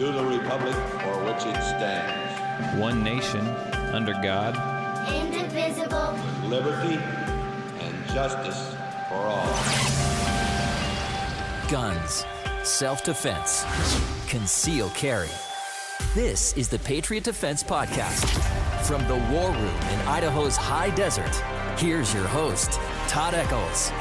to the republic for which it stands, one nation, under God, indivisible, with liberty and justice for all. Guns, self-defense, concealed carry. This is the Patriot Defense Podcast. From the war room in Idaho's high desert, here's your host, Todd Echols.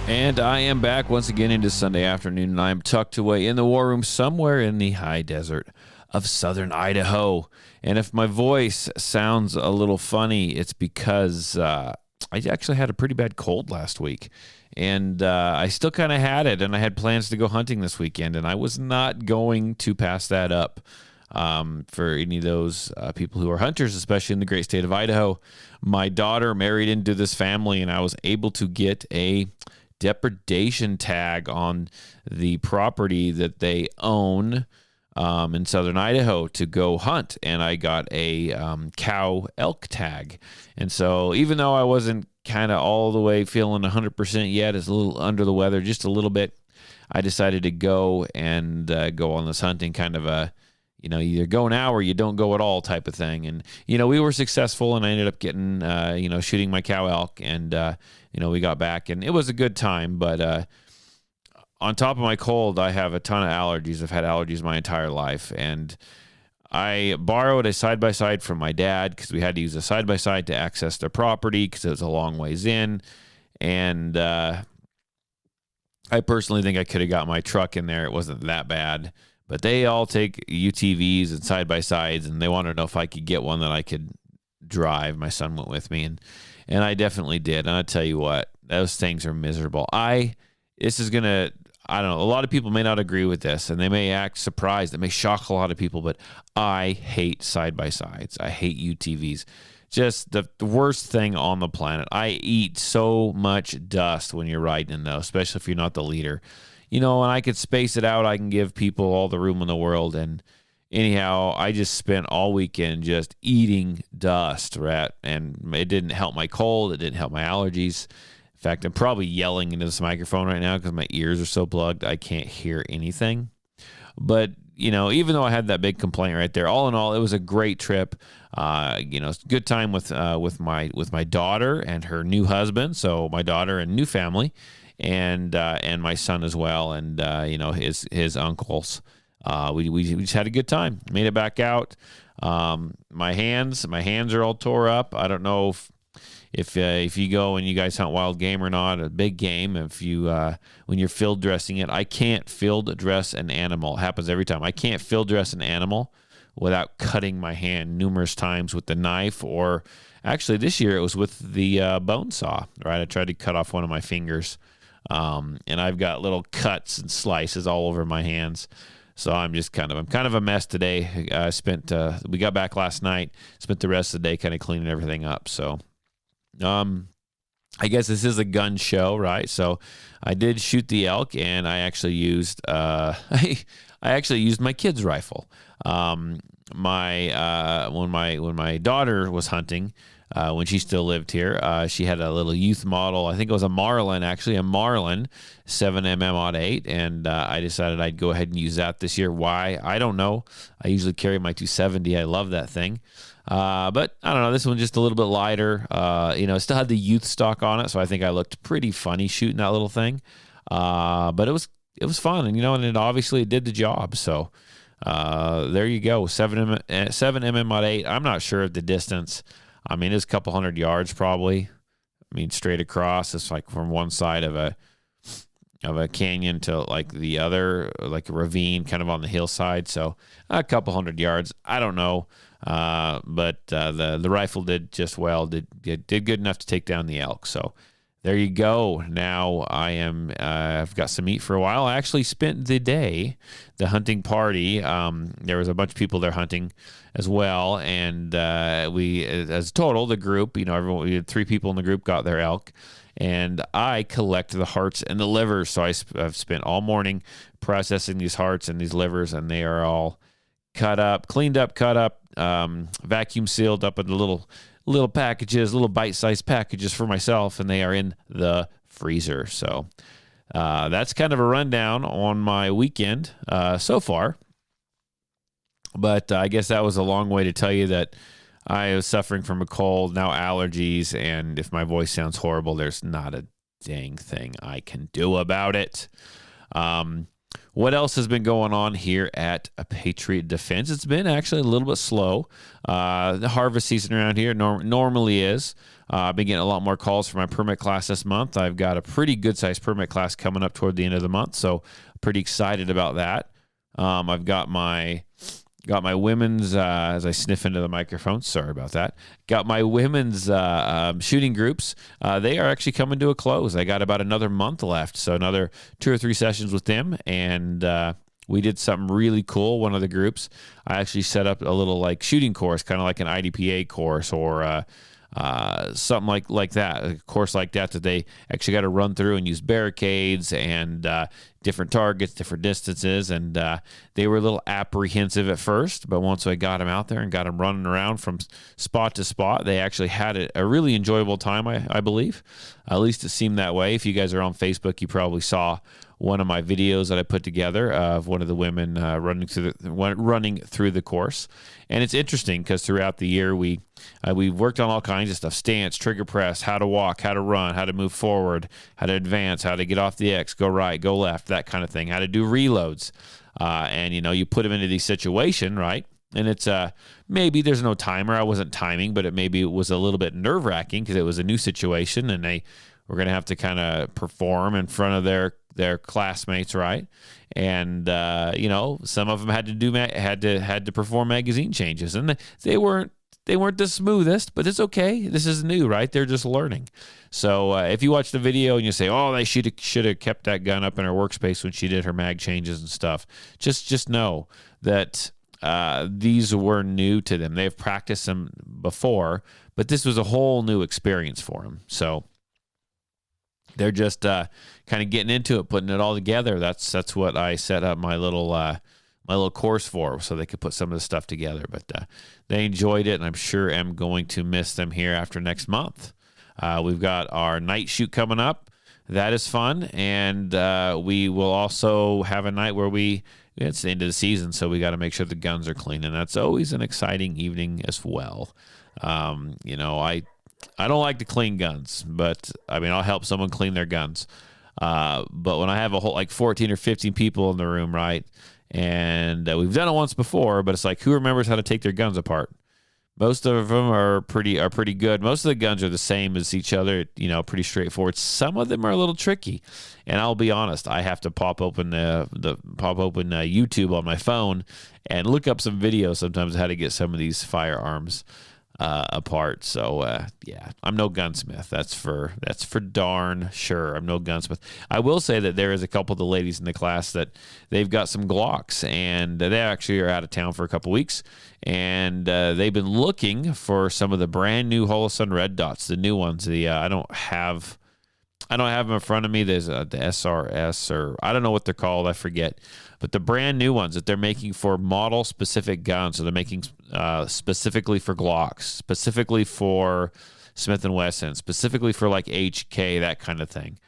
And I am back once again into Sunday afternoon, and I'm tucked away in the war room somewhere in the high desert of southern Idaho. And if my voice sounds a little funny, it's because I actually had a pretty bad cold last week. And I still kind of had it, and I had plans to go hunting this weekend, and I was not going to pass that up for any of those people who are hunters, especially in the great state of Idaho. My daughter married into this family, and I was able to get a depredation tag on the property that they own in southern Idaho to go hunt, and I got a cow elk tag. And so even though I wasn't kind of all the way feeling 100% yet, it's a little under the weather, just a little bit, I decided to go and go on this hunting, kind of a, either go now or you don't go at all type of thing. And, we were successful, and I ended up getting, shooting my cow elk, and, we got back, and it was a good time. But on top of my cold, I have a ton of allergies. I've had allergies my entire life, and I borrowed a side-by-side from my dad because we had to use a side-by-side to access their property because it was a long ways in. And I personally think I could have got my truck in there. It wasn't that bad. But they all take UTVs and side-by-sides, and they wanted to know if I could get one that I could drive. My son went with me, and I definitely did. And I'll tell you what, those things are miserable. I don't know, a lot of people may not agree with this, and they may act surprised. It may shock a lot of people, but I hate side-by-sides. I hate UTVs. Just the worst thing on the planet. I eat so much dust when you're riding in those, especially if you're not the leader. And I could space it out. I can give people all the room in the world. And anyhow, I just spent all weekend just eating dust, right? And it didn't help my cold. It didn't help my allergies. In fact, I'm probably yelling into this microphone right now because my ears are so plugged, I can't hear anything. But, even though I had that big complaint right there, all in all, it was a great trip. Good time with my daughter and her new husband. So my daughter and new family, and my son as well, and his uncles. We just had a good time. Made it back out. My hands are all tore up. I don't know if you go and you guys hunt wild game or not, a big game. If you when you're field dressing it, I can't field dress an animal. It happens every time. I can't field dress an animal without cutting my hand numerous times with the knife, or actually this year it was with the bone saw. Right, I tried to cut off one of my fingers, and I've got little cuts and slices all over my hands. So I'm kind of a mess today. We got back last night, spent the rest of the day kind of cleaning everything up. So. I guess this is a gun show, right? So I did shoot the elk, and I actually used I actually used my kid's rifle. When my daughter was hunting, when she still lived here, she had a little youth model. I think it was a Marlin 7mm/8, and I decided I'd go ahead and use that this year. Why? I don't know. I usually carry my 270. I love that thing. But I don't know, this one just a little bit lighter. It still had the youth stock on it, so I think I looked pretty funny shooting that little thing. But it was fun, and and obviously it did the job. So there you go, 7mm/8. I'm not sure of the distance. I mean, it's a couple hundred yards probably. I mean, straight across. It's like from one side of a canyon to like the other, like a ravine, kind of on the hillside. So a couple hundred yards. I don't know. But the rifle did just well, did good enough to take down the elk. So there you go. Now I've got some meat for a while. I actually spent the hunting party. There was a bunch of people there hunting as well. And we, as a total, the group, we had 3 people in the group got their elk. And I collect the hearts and the livers. So I've spent all morning processing these hearts and these livers, and they are all cleaned up, cut up, vacuum sealed up in little packages, little bite-sized packages for myself, and they are in the freezer. So that's kind of a rundown on my weekend so far. But I guess that was a long way to tell you that I was suffering from a cold, now allergies, and if my voice sounds horrible, there's not a dang thing I can do about it. What else has been going on here at a Patriot Defense? It's been actually a little bit slow. The harvest season around here normally is. I've been getting a lot more calls for my permit class this month. I've got a pretty good-sized permit class coming up toward the end of the month, so pretty excited about that. I've got my women's, as I sniff into the microphone, sorry about that. Got my women's shooting groups. They are actually coming to a close. I got about another month left, so another 2 or 3 sessions with them, and we did something really cool. One of the groups, I actually set up a little like shooting course, kind of like an IDPA course or something like that, a course like that they actually got to run through and use barricades and different targets, different distances, and they were a little apprehensive at first, but once I got them out there and got them running around from spot to spot, they actually had a really enjoyable time, I believe. At least it seemed that way. If you guys are on Facebook, you probably saw one of my videos that I put together of one of the women running through the course. And it's interesting because throughout the year we worked on all kinds of stuff: stance, trigger press, how to walk, how to run, how to move forward, how to advance, how to get off the X, go right, go left, that kind of thing, how to do reloads. And you put them into these situations, right? And it's maybe there's no timer. I wasn't timing, but maybe it was a little bit nerve-wracking because it was a new situation and they were going to have to kind of perform in front of their classmates, right? And some of them had to perform magazine changes, and they weren't the smoothest, but it's okay. This is new, right? They're just learning. So if you watch the video and you say, "Oh, they should have kept that gun up in her workspace when she did her mag changes and stuff," just know that these were new to them. They've practiced them before, but this was a whole new experience for them. So they're just kind of getting into it, putting it all together. That's what I set up my little course for, so they could put some of the stuff together. But they enjoyed it, and I'm sure am going to miss them here after next month. We've got our night shoot coming up. That is fun, and we will also have a night where it's the end of the season, so we got to make sure the guns are clean, and that's always an exciting evening as well. I don't like to clean guns, but I'll help someone clean their guns. But when I have a whole 14 or 15 people in the room, right? And we've done it once before, but it's like, who remembers how to take their guns apart? Most of them are pretty good. Most of the guns are the same as each other, pretty straightforward. Some of them are a little tricky, and I'll be honest, I have to pop open YouTube on my phone and look up some videos sometimes how to get some of these firearms apart. So I'm no gunsmith. That's for darn sure. I'm no gunsmith. I will say that there is a couple of the ladies in the class that they've got some Glocks, and they actually are out of town for a couple weeks, and they've been looking for some of the brand new Holosun red dots, the new ones. I don't have them in front of me. There's the SRS, or I don't know what they're called. I forget. But the brand new ones that they're making for model-specific guns. So they're making specifically for Glocks, specifically for Smith & Wesson, specifically for HK, that kind of thing.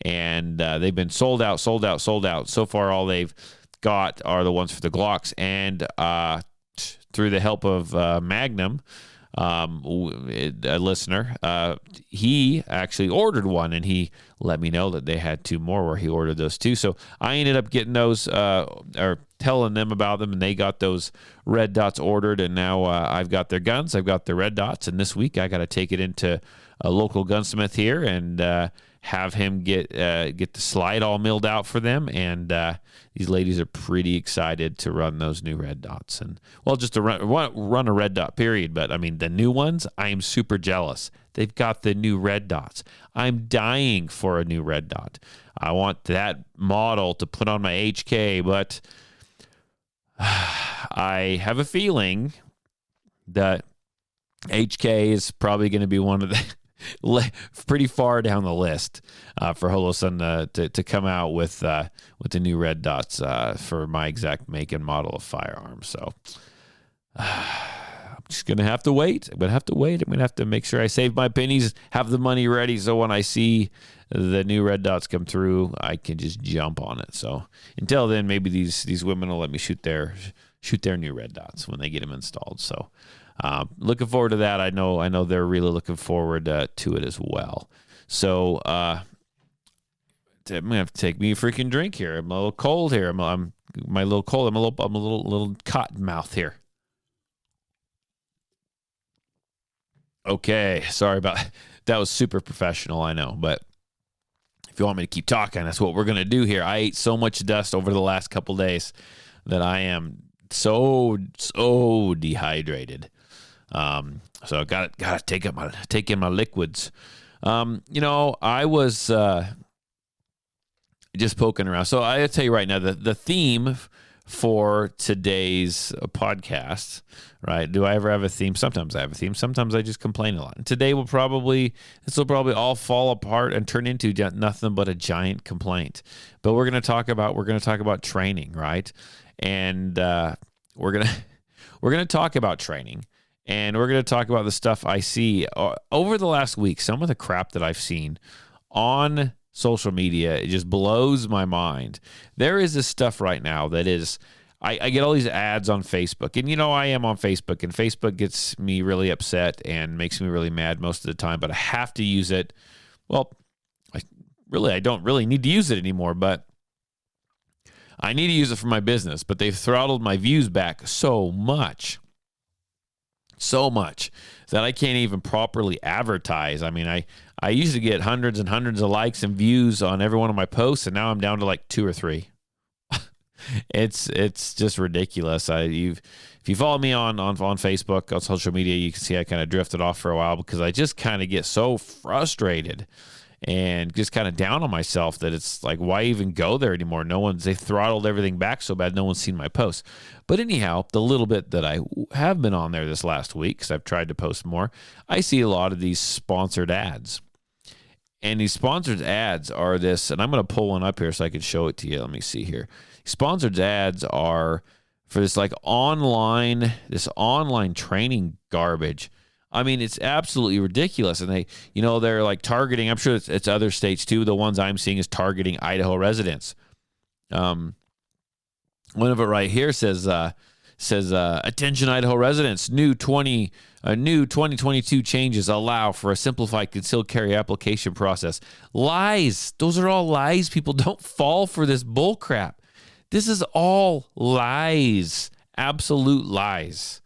And they've been sold out. So far, all they've got are the ones for the Glocks. And through the help of Magnum, a listener, he actually ordered one, and he let me know that they had 2 more where he ordered those 2. So I ended up getting those, or telling them about them, and they got those red dots ordered, and now I've got their guns, I've got the red dots, and this week I got to take it into a local gunsmith here and have him get the slide all milled out for them, and these ladies are pretty excited to run those new red dots, and just to run a red dot period. But the new ones, I am super jealous. They've got the new red dots. I'm dying for a new red dot. I want that model to put on my HK, but I have a feeling that HK is probably going to be one of the pretty far down the list for Holosun to come out with the new red dots for my exact make and model of firearms. So I'm just going to have to wait. I'm going to have to wait. I'm going to have to make sure I save my pennies, have the money ready, so when I see the new red dots come through, I can just jump on it. So until then, maybe these women will let me shoot their new red dots when they get them installed. So looking forward to that. I know they're really looking forward to it as well. So I'm gonna have to take me a freaking drink here. I'm a little cold here. I'm my little cold. I'm a little cotton mouth here. Okay, sorry about that. Was super professional, I know, but if you want me to keep talking, that's what we're gonna do here. I ate so much dust over the last couple days that I am so dehydrated. So gotta take in my liquids. I was just poking around. So I tell you right now, the theme for today's podcast, right? Do I ever have a theme? Sometimes I have a theme. Sometimes I just complain a lot. And today this will probably all fall apart and turn into nothing but a giant complaint. But we're going to talk about training, right? And we're going to talk about training. And we're going to talk about the stuff I see over the last week. Some of the crap that I've seen on social media, it just blows my mind. There is this stuff right now that is, I get all these ads on Facebook. And, I am on Facebook. And Facebook gets me really upset and makes me really mad most of the time. But I have to use it. Well, I don't really need to use it anymore. But I need to use it for my business. But they've throttled my views back so much that I can't even properly advertise. I mean, I used to get hundreds and hundreds of likes and views on every one of my posts, and now I'm down to like 2 or 3. It's just ridiculous. If you follow me on Facebook, on social media, you can see I kind of drifted off for a while because I just kind of get so frustrated and just kind of down on myself that it's like, why even go there anymore? They throttled everything back so bad, no one's seen my posts. But anyhow, the little bit that I have been on there this last week, because I've tried to post more, I see a lot of these sponsored ads. And these sponsored ads are this, and I'm going to pull one up here so I can show it to you. Let me see here. Sponsored ads are for this online training garbage. I mean, it's absolutely ridiculous. And they're like targeting, I'm sure it's other states too. The ones I'm seeing is targeting Idaho residents. One of it right here says, attention Idaho residents, new 2022 changes allow for a simplified concealed carry application process. Lies. Those are all lies. People, don't fall for this bull crap. This is all lies. Absolute lies.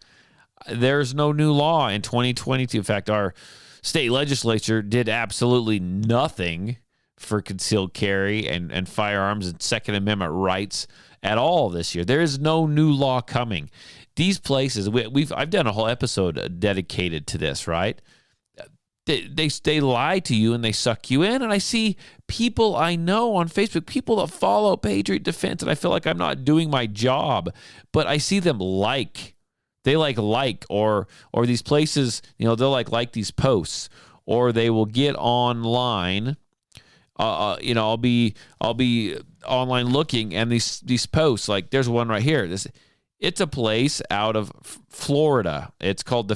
There's no new law in 2022. In fact, our state legislature did absolutely nothing for concealed carry and firearms and Second Amendment rights at all this year. There is no new law coming. These places, I've done a whole episode dedicated to this, right? They lie to you and they suck you in. And I see people I know on Facebook, people that follow Patriot Defense, and I feel like I'm not doing my job, but I see them They like or these places, they'll like these posts, or they will get online. I'll be online looking, and these posts, like there's one right here. It's a place out of Florida. It's called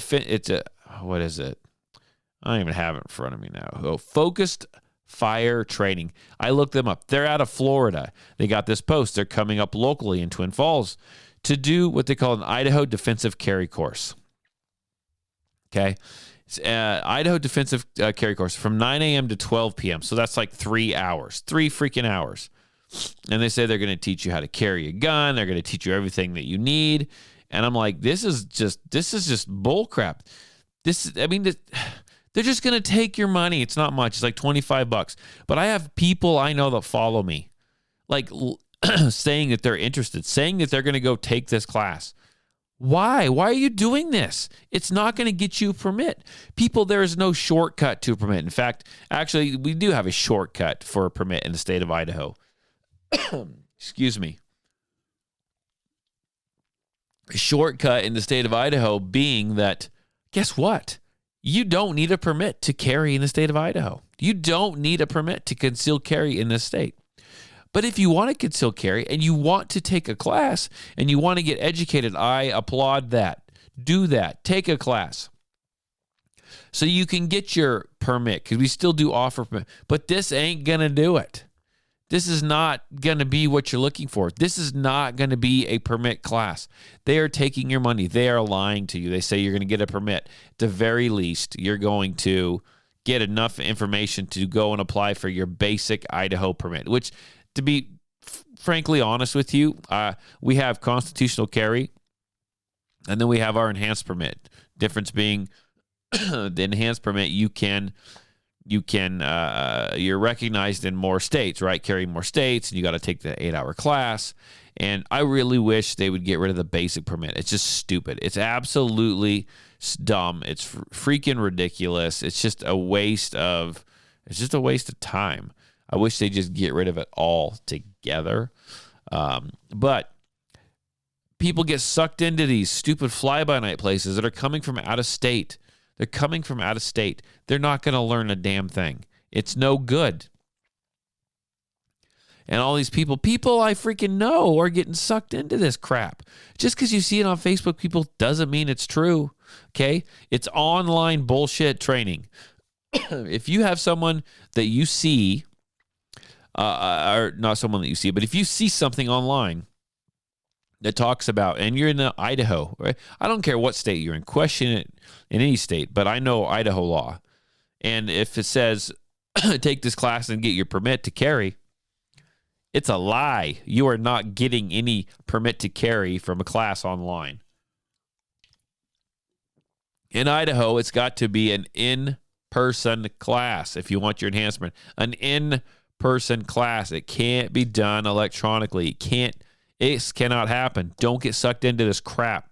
what is it? I don't even have it in front of me now. Oh, Focused Fire Training. I looked them up. They're out of Florida. They got this post. They're coming up locally in Twin Falls to do what they call an Idaho defensive carry course. Okay. It's Idaho defensive carry course from 9 a.m. to 12 p.m. So that's like 3 hours, 3 freaking hours. And they say they're going to teach you how to carry a gun. They're going to teach you everything that you need. And I'm like, this is just bull crap. They're just going to take your money. It's not much. It's like $25. But I have people I know that follow me, like saying that they're interested, saying that they're going to go take this class. Why? Why are you doing this? It's not going to get you a permit. People, there is no shortcut to a permit. In fact, actually, we do have a shortcut for a permit in the state of Idaho. Excuse me. A shortcut in the state of Idaho being that, guess what? You don't need a permit to carry in the state of Idaho. You don't need a permit to conceal carry in this state. But if you want to conceal carry and you want to take a class and you want to get educated, I applaud that. Do that. Take a class so you can get your permit, because we still do offer permit. But this ain't going to do it. This is not going to be what you're looking for. This is not going to be a permit class. They are taking your money. They are lying to you. They say you're going to get a permit. At the very least, you're going to get enough information to go and apply for your basic Idaho permit, which, to be frankly honest with you, we have constitutional carry, and then we have our enhanced permit. Difference being the enhanced permit, you're recognized in more states, right? Carrying more states, and you got to take the 8-hour class. And I really wish they would get rid of the basic permit. It's just stupid. It's absolutely dumb. It's freaking ridiculous. It's just a waste of time. I wish they just get rid of it altogether. But people get sucked into these stupid fly-by-night places that are coming from out of state. They're coming from out of state. They're not going to learn a damn thing. It's no good. And all these people I freaking know are getting sucked into this crap. Just because you see it on Facebook, people, doesn't mean it's true. Okay? It's online bullshit training. If you have someone that you see, or not someone that you see, but if you see something online that talks about, and you're in Idaho, right? I don't care what state you're in. Question it in any state, but I know Idaho law. And if it says, take this class and get your permit to carry, it's a lie. You are not getting any permit to carry from a class online. In Idaho, it's got to be an in-person class if you want your enhancement. An in-person class. It can't be done electronically. It cannot happen. Don't get sucked into this crap.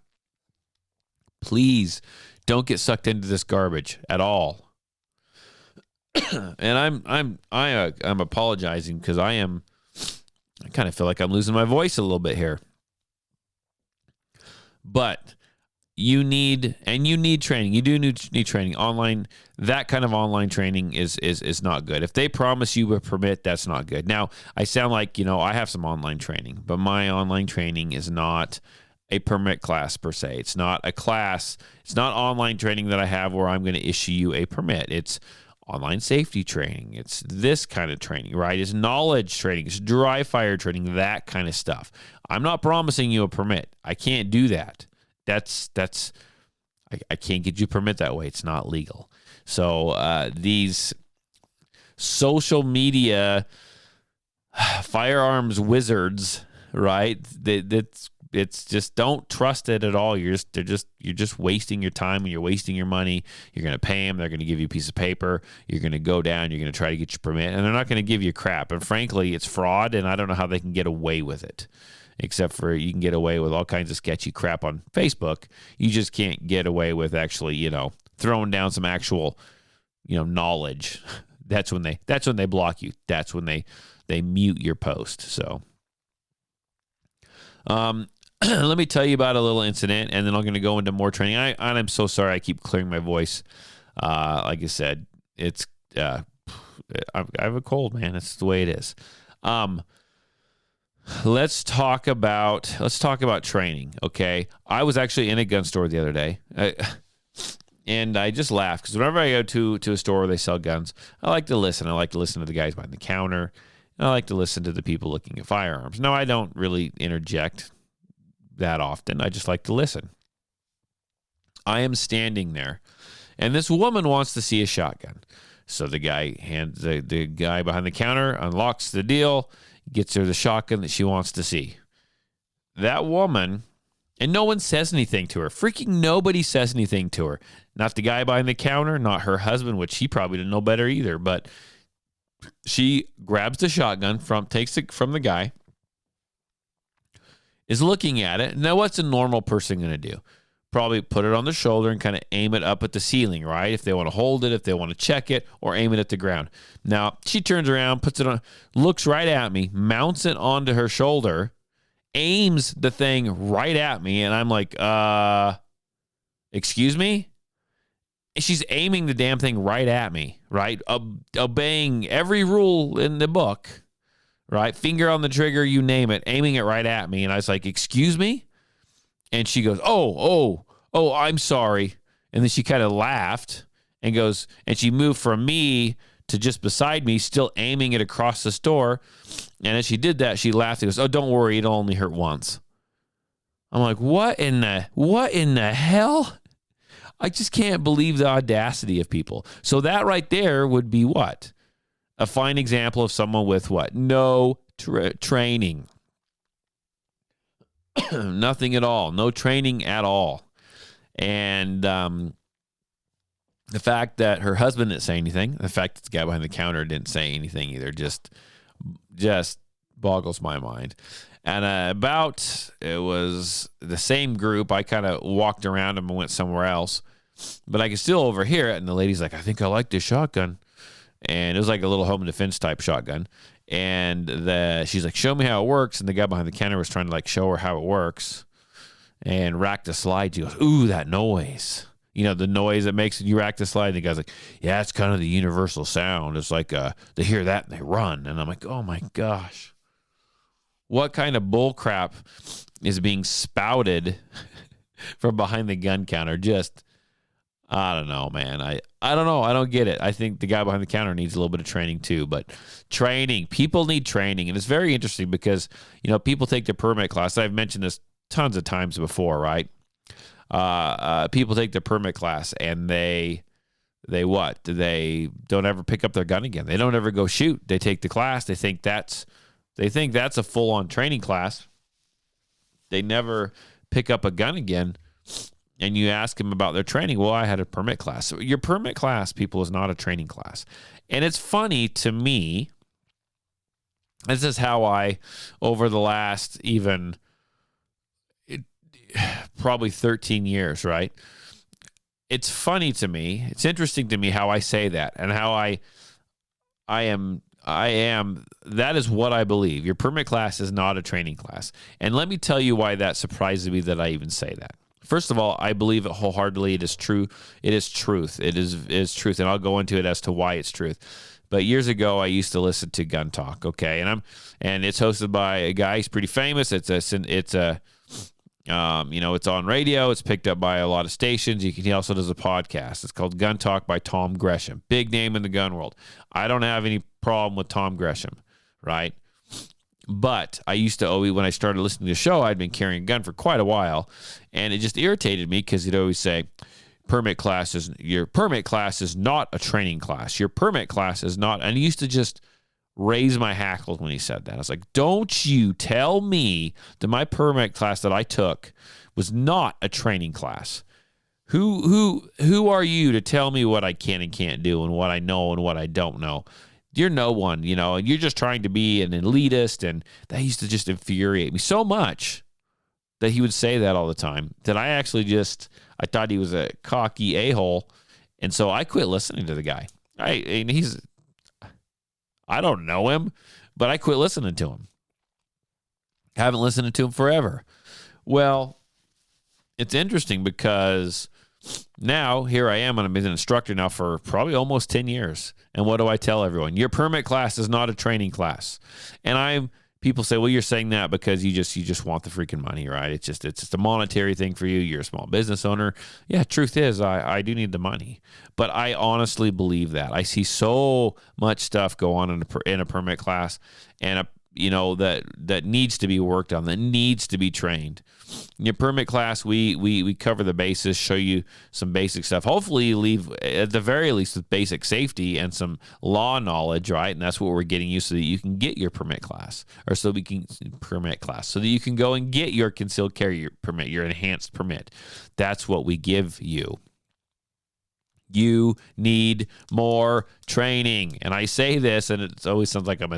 Please don't get sucked into this garbage at all. And I'm apologizing because I kind of feel like I'm losing my voice a little bit here. But you need training. You do need training. Online, that kind of online training is not good. If they promise you a permit, that's not good. Now, I sound like, I have some online training, but my online training is not a permit class per se. It's not a class. It's not online training that I have where I'm going to issue you a permit. It's online safety training. It's this kind of training, right? It's knowledge training. It's dry fire training, that kind of stuff. I'm not promising you a permit. I can't do that. I can't get you a permit that way. It's not legal. So these social media firearms wizards, right? It's just, don't trust it at all. You're just wasting your time and you're wasting your money. You're going to pay them. They're going to give you a piece of paper. You're going to go down. You're going to try to get your permit, and they're not going to give you crap. And frankly, it's fraud, and I don't know how they can get away with it. Except for you can get away with all kinds of sketchy crap on Facebook. You just can't get away with actually, throwing down some actual, knowledge. That's when they block you. That's when they mute your post. So, let me tell you about a little incident, and then I'm going to go into more training. I'm so sorry. I keep clearing my voice. Like I said, it's I have a cold, man. It's the way it is. Let's talk about training, okay? I was actually in a gun store the other day, and I just laughed because whenever I go to a store where they sell guns, I like to listen. I like to listen to the guys behind the counter. And I like to listen to the people looking at firearms. No, I don't really interject that often. I just like to listen. I am standing there, and this woman wants to see a shotgun. So the guy the guy behind the counter unlocks the deal, gets her the shotgun that she wants to see. That woman, and no one says anything to her. Freaking nobody says anything to her. Not the guy behind the counter, not her husband, which he probably didn't know better either. But she grabs the shotgun, takes it from the guy, is looking at it. Now, what's a normal person going to do? Probably put it on the shoulder and kind of aim it up at the ceiling, right? If they want to hold it, if they want to check it, or aim it at the ground. Now, she turns around, puts it on, looks right at me, mounts it onto her shoulder, aims the thing right at me, and I'm like, excuse me? She's aiming the damn thing right at me, right? Obeying every rule in the book, right? Finger on the trigger, you name it, aiming it right at me. And I was like, excuse me? And she goes, oh, "Oh, I'm sorry." And then she kind of laughed and goes, and she moved from me to just beside me, still aiming it across the store. And as she did that, she laughed and goes, "Oh, don't worry, it'll only hurt once." I'm like, what in the hell? I just can't believe the audacity of people. So that right there would be what? A fine example of someone with what? No training. Nothing at all. No training at all. And the fact that her husband didn't say anything, the fact that the guy behind the counter didn't say anything either, just boggles my mind. And it was the same group. I kind of walked around them and went somewhere else, but I could still overhear it. And the lady's like, "I think I like this shotgun." And it was like a little home defense type shotgun. And she's like, "Show me how it works." And the guy behind the counter was trying to like show her how it works and rack the slide. She goes, "Ooh, that noise." You know, the noise that makes you rack the slide. And the guy's like, "Yeah, it's kind of the universal sound. It's like they hear that and they run." And I'm like, oh my gosh. What kind of bull crap is being spouted from behind the gun counter? Just, I don't know, man. I don't know. I don't get it. I think the guy behind the counter needs a little bit of training too, but training, people need training. And it's very interesting because, you know, people take their permit class. I've mentioned this tons of times before, right? People take their permit class and they what? They don't ever pick up their gun again. They don't ever go shoot. They take the class. They think that's a full-on training class. They never pick up a gun again. And you ask them about their training. Well, I had a permit class. So your permit class, people, is not a training class. And it's funny to me. This is how I, over the last probably 13 years, right? It's funny to me. It's interesting to me how I say that and how I am, that is what I believe. Your permit class is not a training class. And let me tell you why that surprises me that I even say that. First of all, I believe it wholeheartedly. It is true. It is truth. It is truth. And I'll go into it as to why it's truth. But years ago, I used to listen to Gun Talk. Okay. And it's hosted by a guy. He's pretty famous. It's on radio. It's picked up by a lot of stations. He also does a podcast. It's called Gun Talk by Tom Gresham. Big name in the gun world. I don't have any problem with Tom Gresham, right? But I used to always, when I started listening to the show, I'd been carrying a gun for quite a while, and it just irritated me because he'd always say, your permit class is not a training class. Your permit class is not, and he used to just raise my hackles when he said that. I was like, don't you tell me that my permit class that I took was not a training class. Who are you to tell me what I can and can't do and what I know and what I don't know? You're no one, and you're just trying to be an elitist, and that used to just infuriate me so much that he would say that all the time that I thought he was a cocky a-hole, and so I quit listening to the guy. I don't know him, but I quit listening to him. Haven't listened to him forever. Well, it's interesting because now here I am, and I've been an instructor now for probably almost 10 years. And what do I tell everyone? Your permit class is not a training class. And people say, well, you're saying that because you just want the freaking money, right? It's just a monetary thing for you. You're a small business owner. Yeah, truth is, I do need the money. But I honestly believe that. I see so much stuff go on in a permit class, and that needs to be worked on, that needs to be trained. In your permit class, we cover the bases, show you some basic stuff. Hopefully you leave at the very least with basic safety and some law knowledge, right? And that's what we're getting you so that you can get your permit class, so that you can go and get your concealed carry permit, your enhanced permit. That's what we give you. You need more training. And I say this, and it always sounds like I'm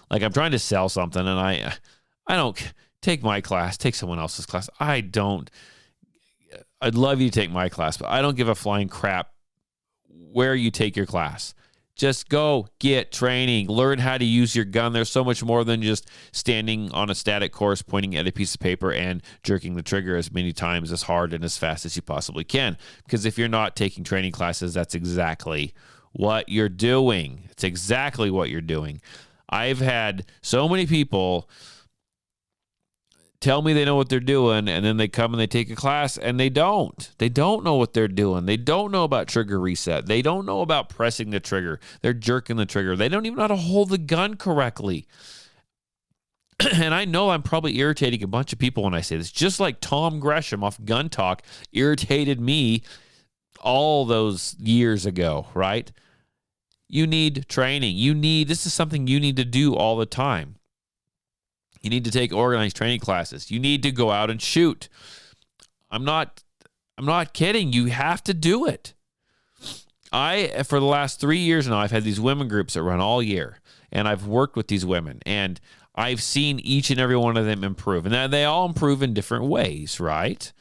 like I'm trying to sell something, and I don't take my class, take someone else's class. I'd love you to take my class, but I don't give a flying crap where you take your class. Just go get training. Learn how to use your gun. There's so much more than just standing on a static course, pointing at a piece of paper and jerking the trigger as many times, as hard and as fast as you possibly can. Because if you're not taking training classes, that's exactly what you're doing. It's exactly what you're doing. I've had so many people tell me they know what they're doing, and then they come and they take a class, and they don't. They don't know what they're doing. They don't know about trigger reset. They don't know about pressing the trigger. They're jerking the trigger. They don't even know how to hold the gun correctly. And I know I'm probably irritating a bunch of people when I say this, just like Tom Gresham off Gun Talk irritated me all those years ago, right? You need training. This is something you need to do all the time. You need to take organized training classes. You need to go out and shoot. I'm not kidding. You have to do it. For the last 3 years now, I've had these women groups that run all year, and I've worked with these women, and I've seen each and every one of them improve. And they all improve in different ways, right?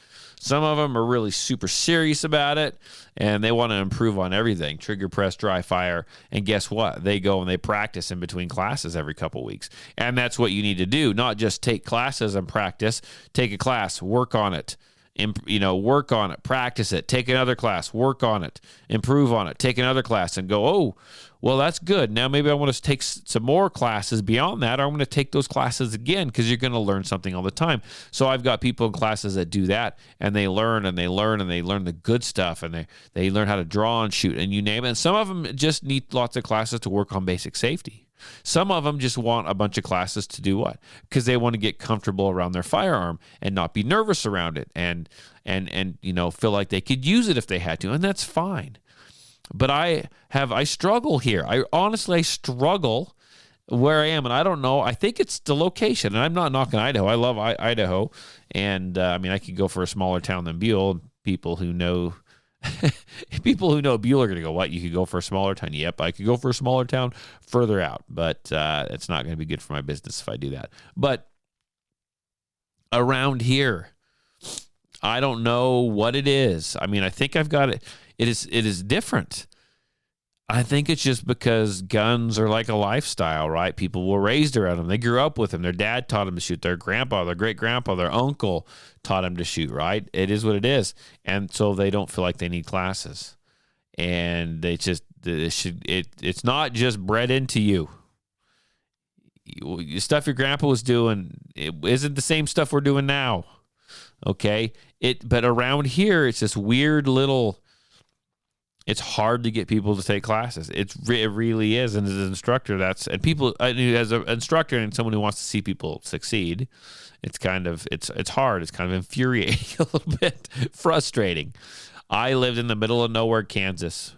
Some of them are really super serious about it, and they want to improve on everything, trigger press, dry fire. And guess what? They go and they practice in between classes every couple weeks. And that's what you need to do, not just take classes and practice. Take a class, work on it. Work on it, practice it, take another class, work on it, improve on it, take another class, and go, oh, well, that's good. Now maybe I want to take some more classes beyond that, or I'm going to take those classes again, because you're going to learn something all the time. So I've got people in classes that do that, and they learn and they learn and they learn the good stuff, and they learn how to draw and shoot, and you name it. And some of them just need lots of classes to work on basic safety. Some of them just want a bunch of classes to do what? Because they want to get comfortable around their firearm and not be nervous around it, and feel like they could use it if they had to, and that's fine. But I struggle here. I honestly struggle where I am, and I don't know. I think it's the location, and I'm not knocking Idaho. I love Idaho, and I could go for a smaller town than Buell. People who know Buell are going to go, what? You could go for a smaller town? Yep, I could go for a smaller town further out, but it's not going to be good for my business if I do that. But around here, I don't know what it is. I think I've got it. It is different. I think it's just because guns are like a lifestyle, right? People were raised around them. They grew up with them. Their dad taught them to shoot. Their grandpa, their great-grandpa, their uncle taught them to shoot, right? It is what it is. And so they don't feel like they need classes. And it's not just bred into you. Stuff your grandpa was doing, it isn't the same stuff we're doing now, okay? But around here, it's this weird little... It's hard to get people to take classes. It really is. And as an instructor, as an instructor and someone who wants to see people succeed, it's hard. It's kind of infuriating, a little bit frustrating. I lived in the middle of nowhere, Kansas,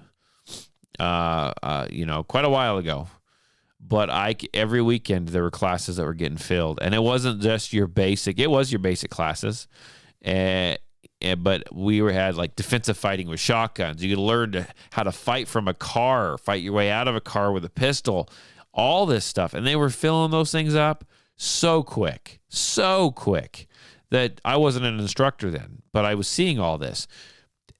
quite a while ago. But every weekend there were classes that were getting filled, and it wasn't just your basic. It was your basic classes, but we had like defensive fighting with shotguns. You could learn how to fight from a car, fight your way out of a car with a pistol, all this stuff. And they were filling those things up so quick that I wasn't an instructor then, but I was seeing all this.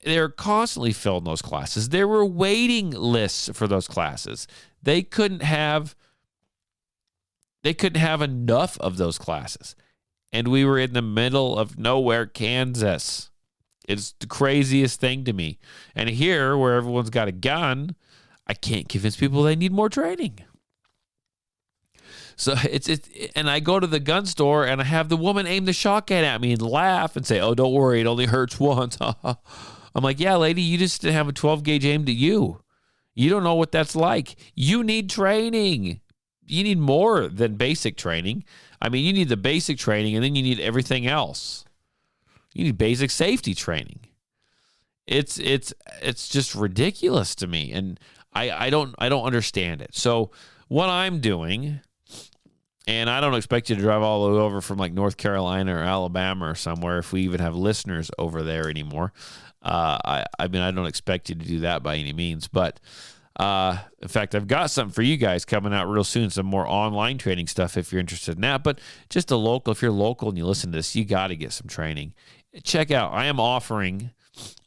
They're constantly filling those classes. There were waiting lists for those classes. They couldn't have enough of those classes. And we were in the middle of nowhere, Kansas. It's the craziest thing to me. And here, where everyone's got a gun, I can't convince people they need more training. So and I go to the gun store and I have the woman aim the shotgun at me and laugh and say, "Oh, don't worry, it only hurts once." I'm like, "Yeah, lady, you just didn't have a 12 gauge aimed at you. You don't know what that's like. You need training. You need more than basic training. You need the basic training, and then you need everything else. You need basic safety training. It's just ridiculous to me, and I don't understand it. So what I'm doing, and I don't expect you to drive all the way over from like North Carolina or Alabama or somewhere if we even have listeners over there anymore. I don't expect you to do that by any means, but in fact, I've got something for you guys coming out real soon, some more online training stuff if you're interested in that. But just if you're local and you listen to this, you got to get some training. Check out, I am offering,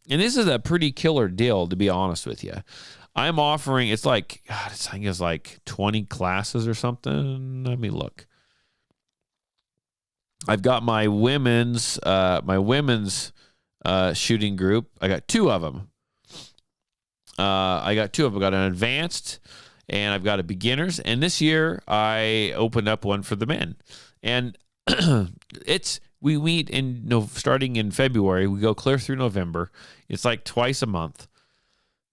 and this is a pretty killer deal, to be honest with you. I'm offering, I think it's like 20 classes or something. Let me look. I've got my women's shooting group. I got two of them. I've got an advanced and I've got a beginners. And this year I opened up one for the men. And we meet starting in February. We go clear through November. It's like twice a month.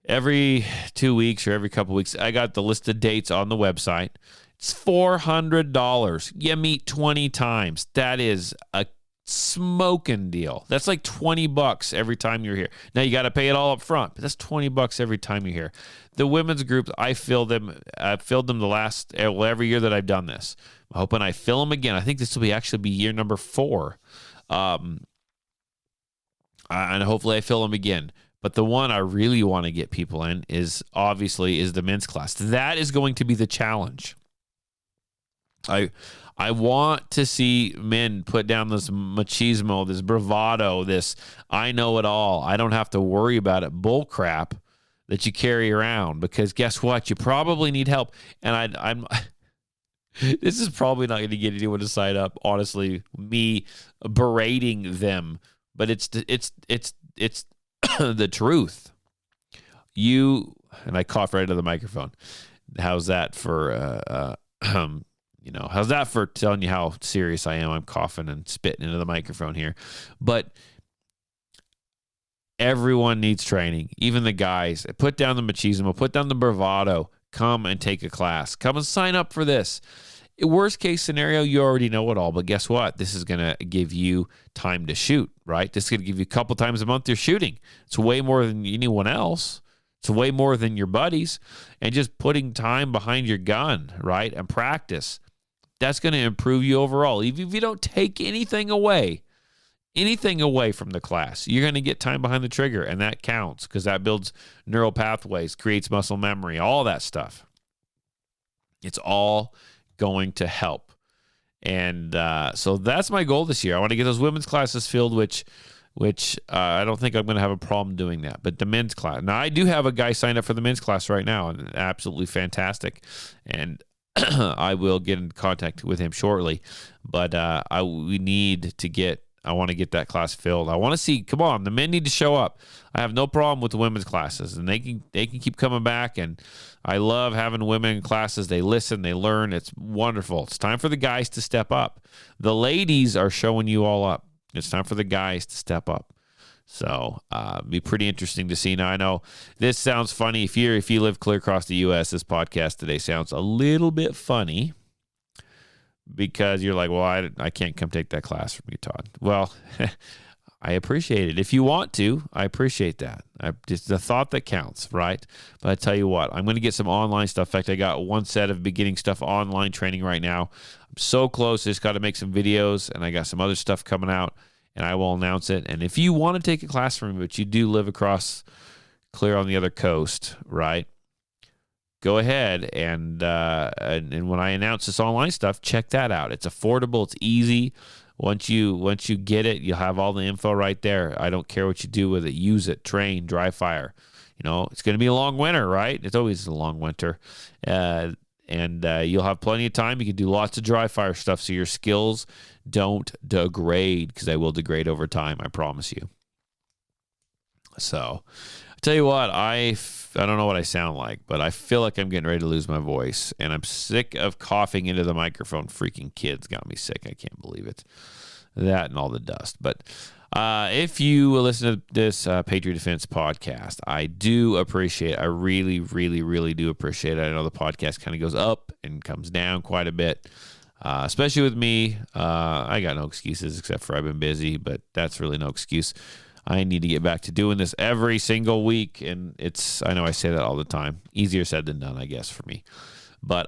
Every 2 weeks or every couple weeks, I got the list of dates on the website. It's $400. You meet 20 times. That is a smoking deal. That's like $20 every time you're here. Now you got to pay it all up front, but that's $20 every time you're here. The women's groups, I've filled them every year that I've done this. I'm hoping I fill them again. I think this will actually be year number 4. And hopefully I fill them again. But the one I really want to get people in is the men's class. That is going to be the challenge. I want to see men put down this machismo, this bravado, this I know it all, I don't have to worry about it bull crap that you carry around, because guess what? You probably need help. And I'm this is probably not going to get anyone to sign up, honestly, me berating them, but it's the truth. And I cough right into the microphone. How's that for how's that for telling you how serious I am? I'm coughing and spitting into the microphone here. But everyone needs training, even the guys. Put down the machismo, put down the bravado. Come and take a class. Come and sign up for this. Worst case scenario, you already know it all, but guess what? This is going to give you time to shoot, right? This is going to give you a couple times a month you're shooting. It's way more than anyone else. It's way more than your buddies. And just putting time behind your gun, right, and practice, that's going to improve you overall. Even if you don't take anything away from the class, you're going to get time behind the trigger, and that counts because that builds neural pathways, creates muscle memory, all that stuff. It's all going to help. And so that's my goal this year. I want to get those women's classes filled, which I don't think I'm going to have a problem doing that. But the men's class. Now, I do have a guy signed up for the men's class right now, and absolutely fantastic. And I will get in contact with him shortly. But I want to get that class filled. I want to see, come on, the men need to show up. I have no problem with the women's classes, and they can keep coming back. And I love having women in classes. They listen, they learn. It's wonderful. It's time for the guys to step up. The ladies are showing you all up. It's time for the guys to step up. So be pretty interesting to see. Now, I know this sounds funny. If you live clear across the U.S., this podcast today sounds a little bit funny, because you're like, well, I can't come take that class from you, Todd. Well, I appreciate it. If you want to, I appreciate that. It's the thought that counts, right? But I tell you what, I'm going to get some online stuff. In fact, I got one set of beginning stuff online training right now. I'm so close. Just got to make some videos, and I got some other stuff coming out, and I will announce it. And if you want to take a class from me, but you do live across clear on the other coast, right? Go ahead and when I announce this online stuff, check that out. It's affordable. It's easy. Once you get it, you'll have all the info right there. I don't care what you do with it. Use it. Train. Dry fire. It's going to be a long winter, right? It's always a long winter. And you'll have plenty of time. You can do lots of dry fire stuff so your skills don't degrade, because they will degrade over time. I promise you. So tell you what, I don't know what I sound like, but I feel like I'm getting ready to lose my voice, and I'm sick of coughing into the microphone. Freaking kids got me sick. I can't believe it. That and all the dust. But if you listen to this Patriot Defense podcast, I do appreciate it. I really, really, really do appreciate it. I know the podcast kind of goes up and comes down quite a bit, especially with me. I got no excuses except for I've been busy, but that's really no excuse. I need to get back to doing this every single week, and I know I say that all the time. Easier said than done, I guess, for me. But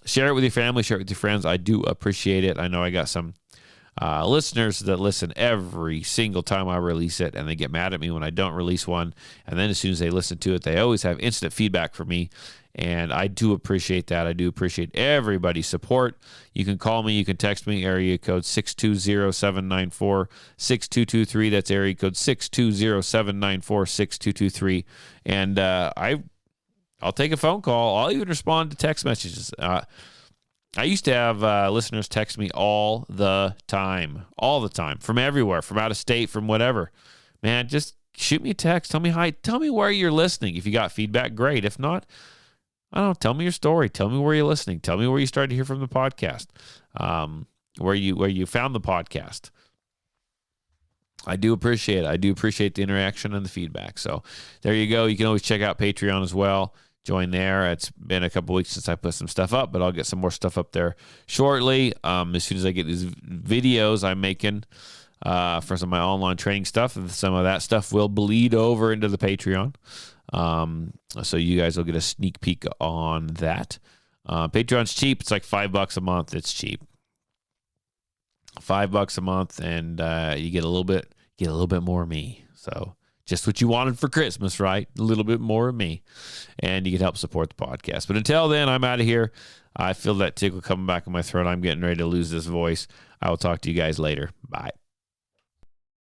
share it with your family, share it with your friends. I do appreciate it. I know I got some listeners that listen every single time I release it, and they get mad at me when I don't release one. And then as soon as they listen to it, they always have instant feedback from me. And I do appreciate that. I do appreciate everybody's support. You can call me. You can text me. Area code 620-794-6223. That's area code 620-794-6223. And I'll take a phone call. I'll even respond to text messages. I used to have listeners text me all the time, from everywhere, from out of state, from whatever. Man, just shoot me a text. Tell me hi. Tell me where you're listening. If you got feedback, great. If not, I don't know. Tell me your story. Tell me where you're listening. Tell me where you started to hear from the podcast. where you found the podcast. I do appreciate it. I do appreciate the interaction and the feedback. So there you go. You can always check out Patreon as well. Join there. It's been a couple weeks since I put some stuff up, but I'll get some more stuff up there shortly. As soon as I get these videos I'm making for some of my online training stuff, and some of that stuff will bleed over into the Patreon. So you guys will get a sneak peek on that. Patreon's cheap. It's like $5 a month. It's cheap. $5 a month, and you get a little bit more of me. So just what you wanted for Christmas, right? A little bit more of me, and you can help support the podcast. But until then, I'm out of here. I feel that tickle coming back in my throat. I'm getting ready to lose this voice. I will talk to you guys later. Bye.